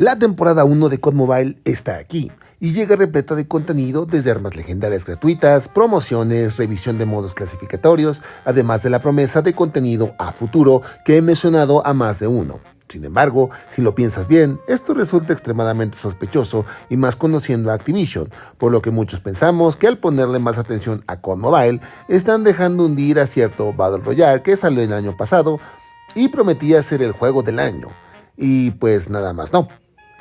La temporada 1 de COD Mobile está aquí y llega repleta de contenido desde armas legendarias gratuitas, promociones, revisión de modos clasificatorios, además de la promesa de contenido a futuro que he mencionado a más de uno. Sin embargo, si lo piensas bien, esto resulta extremadamente sospechoso y más conociendo a Activision, por lo que muchos pensamos que al ponerle más atención a COD Mobile, están dejando hundir a cierto Battle Royale que salió el año pasado y prometía ser el juego del año. Y pues nada más no.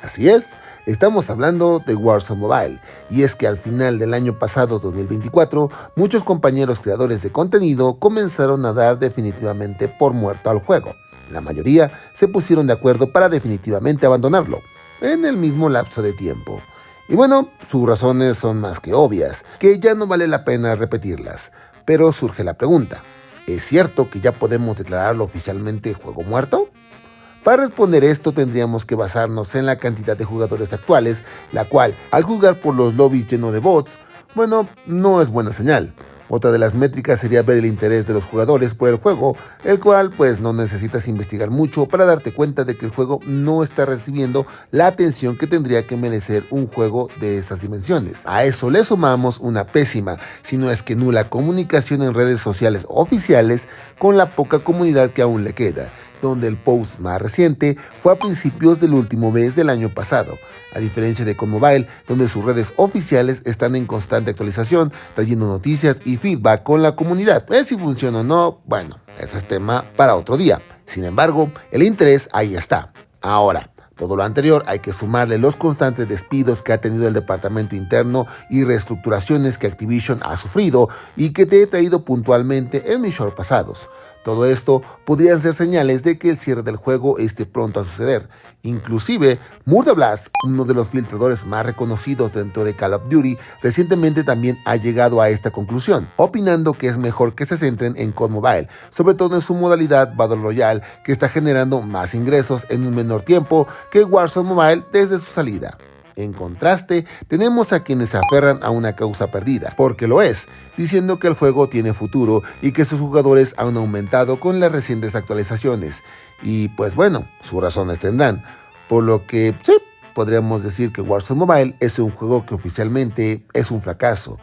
Así es, estamos hablando de Warzone Mobile, y es que al final del año pasado 2024, muchos compañeros creadores de contenido comenzaron a dar definitivamente por muerto al juego. La mayoría se pusieron de acuerdo para definitivamente abandonarlo, en el mismo lapso de tiempo. Y bueno, sus razones son más que obvias, que ya no vale la pena repetirlas, pero surge la pregunta, ¿es cierto que ya podemos declararlo oficialmente juego muerto? Para responder esto tendríamos que basarnos en la cantidad de jugadores actuales, la cual, al jugar por los lobbies llenos de bots, bueno, no es buena señal. Otra de las métricas sería ver el interés de los jugadores por el juego, el cual pues no necesitas investigar mucho para darte cuenta de que el juego no está recibiendo la atención que tendría que merecer un juego de esas dimensiones. A eso le sumamos una pésima, si no es que nula comunicación en redes sociales oficiales con la poca comunidad que aún le queda, donde el post más reciente fue a principios del último mes del año pasado, a diferencia de COD Mobile, donde sus redes oficiales están en constante actualización, trayendo noticias y feedback con la comunidad. Ver si funciona o no, bueno, ese es tema para otro día. Sin embargo, el interés ahí está. Ahora, todo lo anterior hay que sumarle los constantes despidos que ha tenido el departamento interno y reestructuraciones que Activision ha sufrido y que te he traído puntualmente en mis shorts pasados. Todo esto podrían ser señales de que el cierre del juego esté pronto a suceder. Inclusive, Murderblast, uno de los filtradores más reconocidos dentro de Call of Duty, recientemente también ha llegado a esta conclusión, opinando que es mejor que se centren en COD Mobile, sobre todo en su modalidad Battle Royale, que está generando más ingresos en un menor tiempo que Warzone Mobile desde su salida. En contraste, tenemos a quienes se aferran a una causa perdida, porque lo es, diciendo que el juego tiene futuro y que sus jugadores han aumentado con las recientes actualizaciones. Y pues bueno, sus razones tendrán, por lo que sí, podríamos decir que Warzone Mobile es un juego que oficialmente es un fracaso.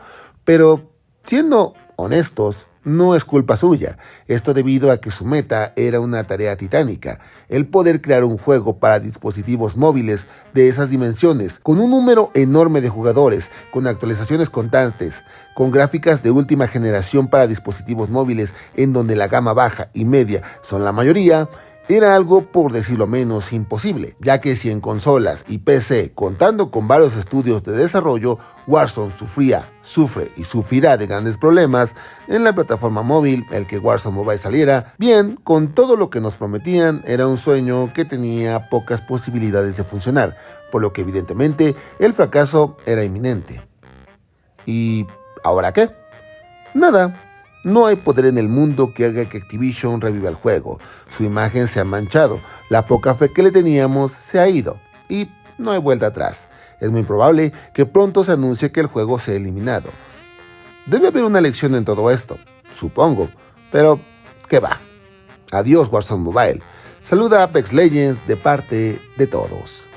Pero, siendo honestos, no es culpa suya, esto debido a que su meta era una tarea titánica, el poder crear un juego para dispositivos móviles de esas dimensiones, con un número enorme de jugadores, con actualizaciones constantes, con gráficas de última generación para dispositivos móviles en donde la gama baja y media son la mayoría. Era algo, por decirlo menos, imposible, ya que si en consolas y PC, contando con varios estudios de desarrollo, Warzone sufre y sufrirá de grandes problemas, en la plataforma móvil, el que Warzone Mobile saliera, bien, con todo lo que nos prometían, era un sueño que tenía pocas posibilidades de funcionar, por lo que evidentemente el fracaso era inminente. ¿Y ahora qué? Nada. No hay poder en el mundo que haga que Activision reviva el juego. Su imagen se ha manchado, la poca fe que le teníamos se ha ido y no hay vuelta atrás. Es muy probable que pronto se anuncie que el juego sea eliminado. Debe haber una lección en todo esto, supongo, pero ¿qué va? Adiós Warzone Mobile. Saluda a Apex Legends de parte de todos.